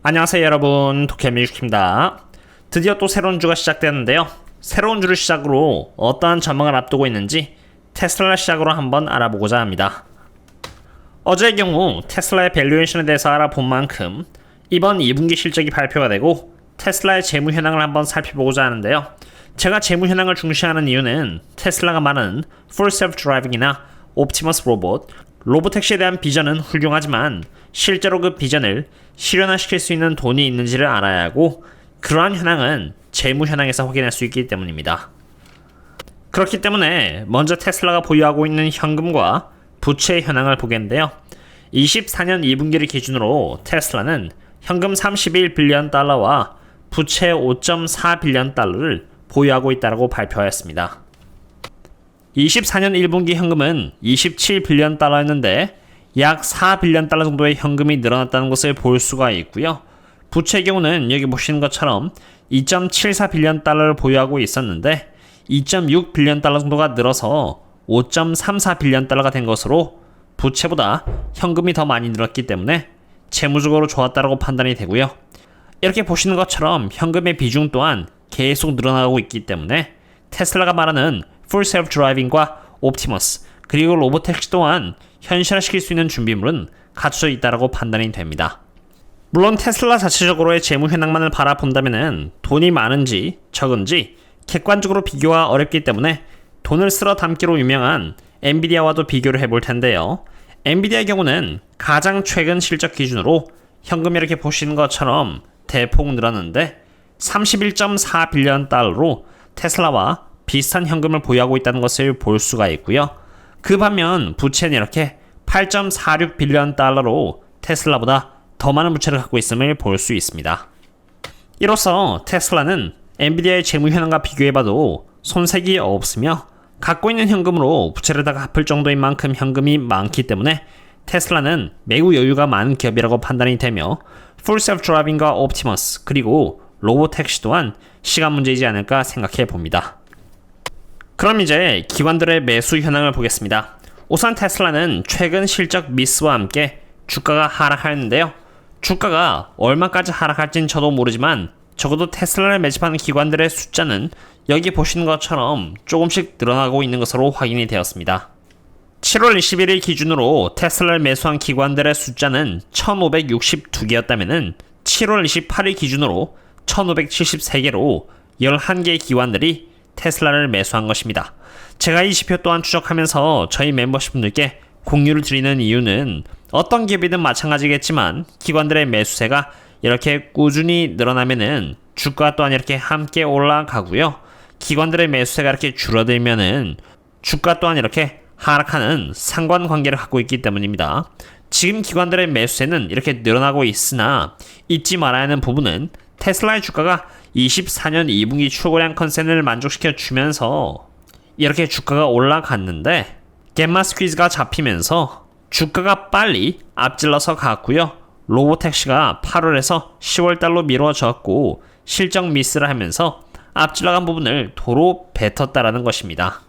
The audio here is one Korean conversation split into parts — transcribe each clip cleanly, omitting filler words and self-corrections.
안녕하세요 여러분, 도케미유키입니다. 드디어 또 새로운 주가 시작되는데요. 새로운 주를 시작으로 어떠한 전망을 앞두고 있는지 테슬라 시작으로 한번 알아보고자 합니다. 어제의 경우 테슬라의 밸류에이션에 대해서 알아본 만큼 이번 2분기 실적이 발표가 되고 테슬라의 재무 현황을 한번 살펴보고자 하는데요. 제가 재무 현황을 중시하는 이유는 테슬라가 말하는 Full Self Driving이나 옵티머스 로봇, 로보택시에 대한 비전은 훌륭하지만 실제로 그 비전을 실현화시킬 수 있는 돈이 있는지를 알아야 하고 그러한 현황은 재무 현황에서 확인할 수 있기 때문입니다. 그렇기 때문에 먼저 테슬라가 보유하고 있는 현금과 부채의 현황을 보겠는데요. 24년 2분기를 기준으로 테슬라는 현금 31빌리언 달러와 부채 5.4빌리언 달러를 보유하고 있다고 발표하였습니다. 24년 1분기 현금은 27빌리언 달러였는데 약 4빌리언 달러 정도의 현금이 늘어났다는 것을 볼 수가 있고요. 부채의 경우는 여기 보시는 것처럼 2.74빌리언 달러를 보유하고 있었는데 2.6빌리언 달러 정도가 늘어서 5.34빌리언 달러가 된 것으로 부채보다 현금이 더 많이 늘었기 때문에 재무적으로 좋았다고 판단이 되고요. 이렇게 보시는 것처럼 현금의 비중 또한 계속 늘어나고 있기 때문에 테슬라가 말하는 Full Self Driving과 옵티머스 그리고 로보택시 또한 현실화시킬 수 있는 준비물은 갖춰져 있다고 판단이 됩니다. 물론 테슬라 자체적으로의 재무 현황만을 바라본다면 돈이 많은지 적은지 객관적으로 비교가 어렵기 때문에 돈을 쓸어 담기로 유명한 엔비디아와도 비교를 해볼 텐데요. 엔비디아의 경우는 가장 최근 실적 기준으로 현금이 이렇게 보시는 것처럼 대폭 늘었는데 31.4빌리언 달러로 테슬라와 비슷한 현금을 보유하고 있다는 것을 볼 수가 있고요. 그 반면 부채는 이렇게 8.46빌리언 달러로 테슬라보다 더 많은 부채를 갖고 있음을 볼 수 있습니다. 이로써 테슬라는 엔비디아의 재무 현황과 비교해봐도 손색이 없으며 갖고 있는 현금으로 부채를 다 갚을 정도인 만큼 현금이 많기 때문에 테슬라는 매우 여유가 많은 기업이라고 판단이 되며 Full Self Driving과 옵티머스 그리고 로보택시 또한 시간 문제이지 않을까 생각해 봅니다. 그럼 이제 기관들의 매수 현황을 보겠습니다. 우선 테슬라는 최근 실적 미스와 함께 주가가 하락하였는데요. 주가가 얼마까지 하락할지는 저도 모르지만 적어도 테슬라를 매집하는 기관들의 숫자는 여기 보시는 것처럼 조금씩 늘어나고 있는 것으로 확인이 되었습니다. 7월 21일 기준으로 테슬라를 매수한 기관들의 숫자는 1562개였다면 7월 28일 기준으로 1573개로 11개의 기관들이 테슬라를 매수한 것입니다. 제가 이 지표 또한 추적하면서 저희 멤버십분들께 공유를 드리는 이유는 어떤 기업이든 마찬가지겠지만 기관들의 매수세가 이렇게 꾸준히 늘어나면은 주가 또한 이렇게 함께 올라가고요. 기관들의 매수세가 이렇게 줄어들면은 주가 또한 이렇게 하락하는 상관관계를 갖고 있기 때문입니다. 지금 기관들의 매수세는 이렇게 늘어나고 있으나 잊지 말아야 하는 부분은 테슬라의 주가가 24년 2분기 출고량 컨센을 만족시켜 주면서 이렇게 주가가 올라갔는데 겜마 스퀴즈가 잡히면서 주가가 빨리 앞질러서 갔고요. 로보택시가 8월에서 10월달로 미뤄졌고 실적 미스를 하면서 앞질러간 부분을 도로 뱉었다라는 것입니다.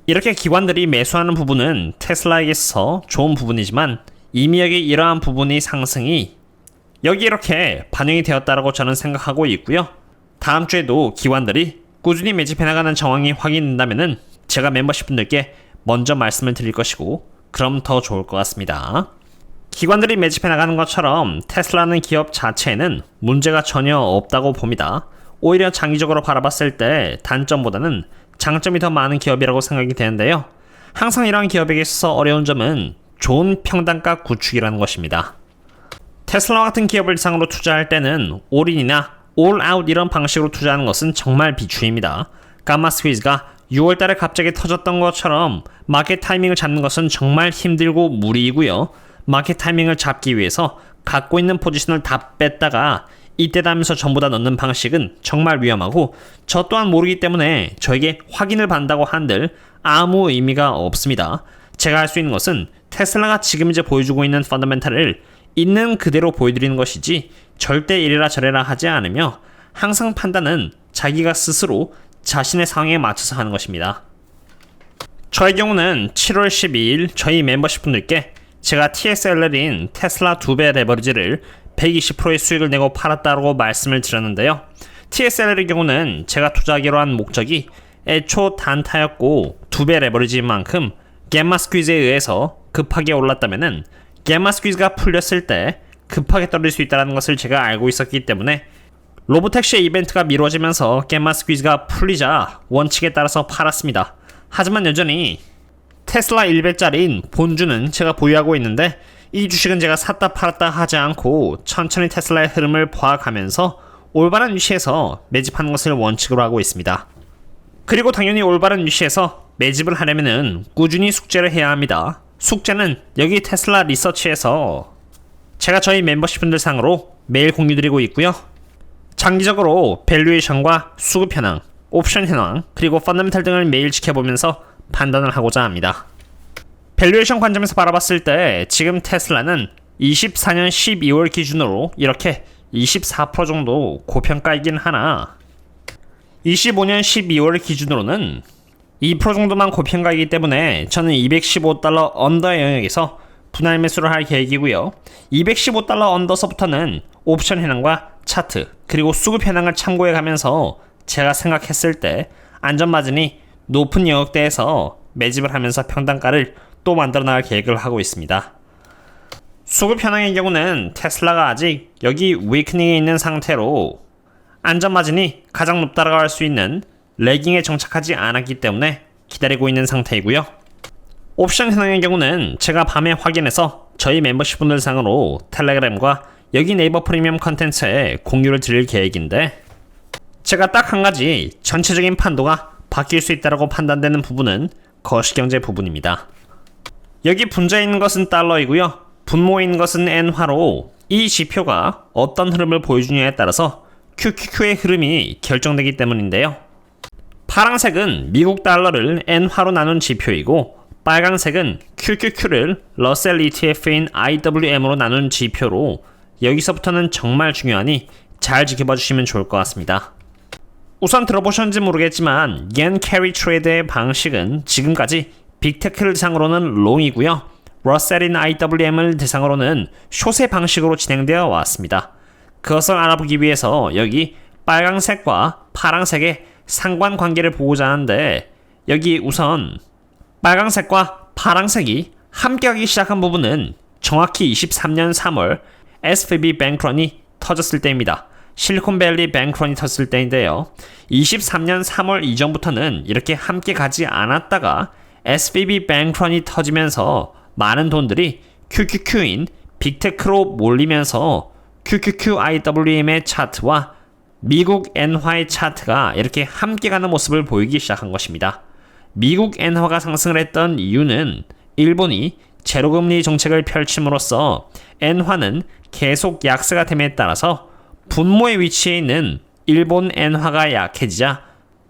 이렇게 기관들이 매수하는 부분은 테슬라에게 있어서 좋은 부분이지만 이미 여기 이러한 부분의 상승이 여기 이렇게 반영이 되었다라고 저는 생각하고 있고요. 다음 주에도 기관들이 꾸준히 매집해 나가는 정황이 확인된다면은 제가 멤버십 분들께 먼저 말씀을 드릴 것이고 그럼 더 좋을 것 같습니다. 기관들이 매집해 나가는 것처럼 테슬라는 기업 자체에는 문제가 전혀 없다고 봅니다. 오히려 장기적으로 바라봤을 때 단점보다는 장점이 더 많은 기업이라고 생각이 되는데요. 항상 이러한 기업에게 있어서 어려운 점은 좋은 평단가 구축이라는 것입니다. 테슬라 같은 기업을 상으로 투자할 때는 올인이나 올아웃 이런 방식으로 투자하는 것은 정말 비추입니다. 감마 스퀴즈가 6월달에 갑자기 터졌던 것처럼 마켓 타이밍을 잡는 것은 정말 힘들고 무리이고요. 마켓 타이밍을 잡기 위해서 갖고 있는 포지션을 다 뺐다가 이때다 하면서 전부 다 넣는 방식은 정말 위험하고 저 또한 모르기 때문에 저에게 확인을 받는다고 한들 아무 의미가 없습니다. 제가 할 수 있는 것은 테슬라가 지금 이제 보여주고 있는 펀더멘탈을 있는 그대로 보여드리는 것이지 절대 이래라 저래라 하지 않으며 항상 판단은 자기가 스스로 자신의 상황에 맞춰서 하는 것입니다. 저의 경우는 7월 12일 저희 멤버십 분들께 제가 TSLR인 테슬라 2배 레버리지를 120%의 수익을 내고 팔았다고 말씀을 드렸는데요. TSL의 경우는 제가 투자하기로 한 목적이 애초 단타였고 2배 레버리지인 만큼 갬마 스퀴즈에 의해서 급하게 올랐다면은 갬마 스퀴즈가 풀렸을 때 급하게 떨어질 수 있다는 것을 제가 알고 있었기 때문에 로보택시의 이벤트가 미뤄지면서 갬마 스퀴즈가 풀리자 원칙에 따라서 팔았습니다. 하지만 여전히 테슬라 100짜리인 본주는 제가 보유하고 있는데 이 주식은 제가 샀다 팔았다 하지 않고 천천히 테슬라의 흐름을 봐가면서 올바른 위치에서 매집하는 것을 원칙으로 하고 있습니다. 그리고 당연히 올바른 위치에서 매집을 하려면 꾸준히 숙제를 해야 합니다. 숙제는 여기 테슬라 리서치에서 제가 저희 멤버십분들 상으로 매일 공유드리고 있고요. 장기적으로 밸류에이션과 수급 현황, 옵션 현황, 그리고 펀더멘탈 등을 매일 지켜보면서 판단을 하고자 합니다. 밸류에이션 관점에서 바라봤을 때 지금 테슬라는 24년 12월 기준으로 이렇게 24% 정도 고평가이긴 하나 25년 12월 기준으로는 2% 정도만 고평가이기 때문에 저는 $215 언더 영역에서 분할 매수를 할 계획이고요. $215 언더서부터는 옵션 현황과 차트 그리고 수급 현황을 참고해 가면서 제가 생각했을 때 안전마진이 높은 영역대에서 매집을 하면서 평단가를 또 만들어 나갈 계획을 하고 있습니다. 수급 현황의 경우는 테슬라가 아직 여기 위크닝에 있는 상태로 안전마진이 가장 높다고 할 수 있는 레깅에 정착하지 않았기 때문에 기다리고 있는 상태이고요. 옵션 현황의 경우는 제가 밤에 확인해서 저희 멤버십분들 상으로 텔레그램과 여기 네이버 프리미엄 컨텐츠에 공유를 드릴 계획인데 제가 딱 한 가지 전체적인 판도가 바뀔 수 있다고 판단되는 부분은 거시경제 부분입니다. 여기 분자에 있는 것은 달러이고요. 분모에 있는 것은 엔화로 이 지표가 어떤 흐름을 보여주냐에 따라서 QQQ의 흐름이 결정되기 때문인데요. 파란색은 미국 달러를 엔화로 나눈 지표이고 빨간색은 QQQ를 러셀 ETF인 IWM으로 나눈 지표로 여기서부터는 정말 중요하니 잘 지켜봐 주시면 좋을 것 같습니다. 우선 들어보셨는지 모르겠지만 옌 캐리 트레이드의 방식은 지금까지 빅테크를 대상으로는 롱이고요. 러셀인 IWM을 대상으로는 숏의 방식으로 진행되어 왔습니다. 그것을 알아보기 위해서 여기 빨간색과 파란색의 상관관계를 보고자 하는데 여기 우선 빨간색과 파란색이 함께하기 시작한 부분은 정확히 23년 3월 SVB 뱅크런이 터졌을 때입니다. 실리콘밸리 뱅크런이 터졌을 때인데요. 23년 3월 이전부터는 이렇게 함께 가지 않았다가 SVB 뱅크런이 터지면서 많은 돈들이 QQQ인 빅테크로 몰리면서 QQQIWM의 차트와 미국 엔화의 차트가 이렇게 함께 가는 모습을 보이기 시작한 것입니다. 미국 엔화가 상승을 했던 이유는 일본이 제로금리 정책을 펼침으로써 엔화는 계속 약세가 됨에 따라서 분모의 위치에 있는 일본 엔화가 약해지자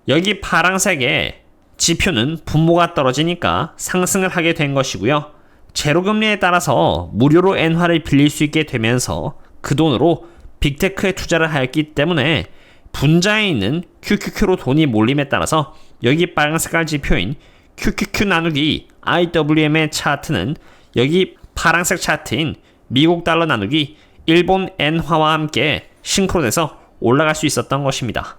여기 파란색의 지표는 분모가 떨어지니까 상승을 하게 된 것이고요. 제로금리에 따라서 무료로 엔화를 빌릴 수 있게 되면서 그 돈으로 빅테크에 투자를 하였기 때문에 분자에 있는 QQQ로 돈이 몰림에 따라서 여기 빨간 색깔 지표인 QQQ 나누기 IWM의 차트는 여기 파란색 차트인 미국 달러 나누기 일본 엔화와 함께 싱크로돼서 올라갈 수 있었던 것입니다.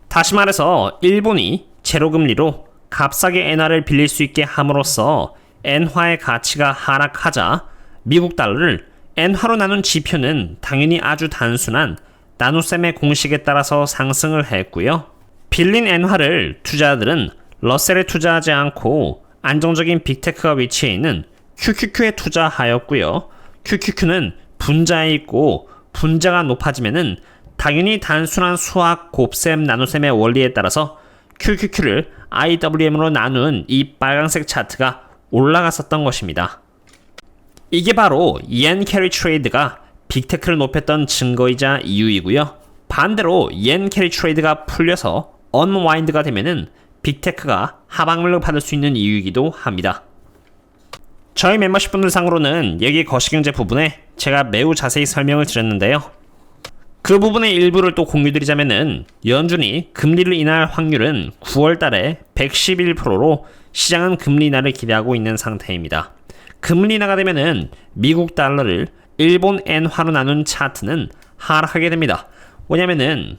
다시 말해서 일본이 제로금리로 값싸게 엔화를 빌릴 수 있게 함으로써 엔화의 가치가 하락하자 미국 달러를 엔화로 나눈 지표는 당연히 아주 단순한 나눗셈의 공식에 따라서 상승을 했고요. 빌린 엔화를 투자자들은 러셀에 투자하지 않고 안정적인 빅테크가 위치해 있는 QQQ에 투자하였고요. QQQ는 분자에 있고 분자가 높아지면은 당연히 단순한 수학 곱셈 나눗셈의 원리에 따라서 QQQ를 IWM으로 나눈 이 빨간색 차트가 올라갔었던 것입니다. 이게 바로 옌 캐리 트레이드가 빅테크를 높였던 증거이자 이유이고요. 반대로 옌 캐리 트레이드가 풀려서 언와인드가 되면은 빅테크가 하방을 받을 수 있는 이유이기도 합니다. 저희 멤버십 분들 상으로는 여기 거시경제 부분에 제가 매우 자세히 설명을 드렸는데요. 그 부분의 일부를 또 공유드리자면은 연준이 금리를 인하할 확률은 9월 달에 111%로 시장은 금리 인하를 기대하고 있는 상태입니다. 금리 인하가 되면은 미국 달러를 일본 엔화로 나눈 차트는 하락하게 됩니다. 왜냐면은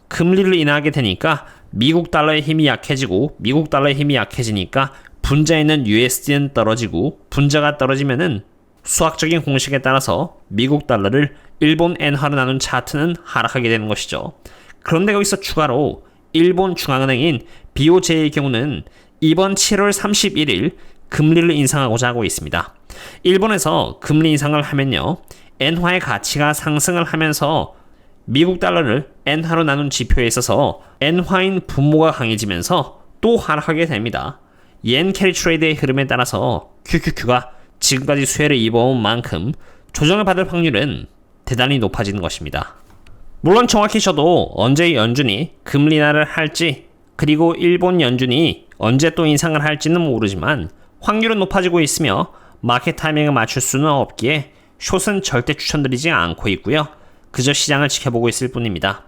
금리를 인하하게 되니까 미국 달러의 힘이 약해지고 미국 달러의 힘이 약해지니까 분자에 있는 USD는 떨어지고 분자가 떨어지면은 수학적인 공식에 따라서 미국 달러를 일본 엔화로 나눈 차트는 하락하게 되는 것이죠. 그런데 여기서 추가로 일본 중앙은행인 BOJ의 경우는 이번 7월 31일 금리를 인상하고자 하고 있습니다. 일본에서 금리 인상을 하면요, 엔화의 가치가 상승을 하면서 미국 달러를 엔화로 나눈 지표에 있어서 엔화인 분모가 강해지면서 또 하락하게 됩니다. 옌 캐리 트레이드의 흐름에 따라서 QQQ가 지금까지 수혜를 입어온 만큼 조정을 받을 확률은 대단히 높아지는 것입니다. 물론 정확히 저도 언제 연준이 금리 인하를 할지 그리고 일본 연준이 언제 또 인상을 할지는 모르지만 확률은 높아지고 있으며 마켓 타이밍을 맞출 수는 없기에 숏은 절대 추천드리지 않고 있고요. 그저 시장을 지켜보고 있을 뿐입니다.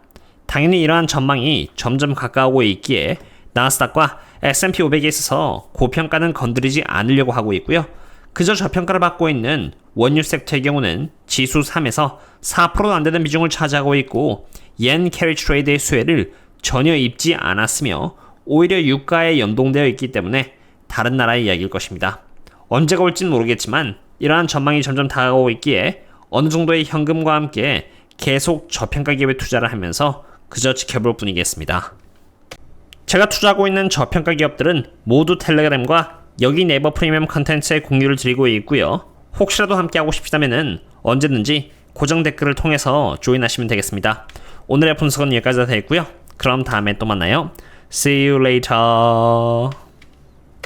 당연히 이러한 전망이 점점 가까우고 있기에 나스닥과 S&P 500에 있어서 고평가는 건드리지 않으려고 하고 있고요. 그저 저평가를 받고 있는 원유 섹터의 경우는 지수 3에서 4%도 안 되는 비중을 차지하고 있고 옌 캐리 트레이드의 수혜를 전혀 입지 않았으며 오히려 유가에 연동되어 있기 때문에 다른 나라의 이야기일 것입니다. 언제가 올지는 모르겠지만 이러한 전망이 점점 다가오고 있기에 어느 정도의 현금과 함께 계속 저평가 기업에 투자를 하면서 그저 지켜볼 뿐이겠습니다. 제가 투자하고 있는 저평가 기업들은 모두 텔레그램과 여기 네이버 프리미엄 컨텐츠에 공유를 드리고 있고요. 혹시라도 함께하고 싶다면 언제든지 고정 댓글을 통해서 조인하시면 되겠습니다. 오늘의 분석은 여기까지 다 됐고요. 그럼 다음에 또 만나요. See you later.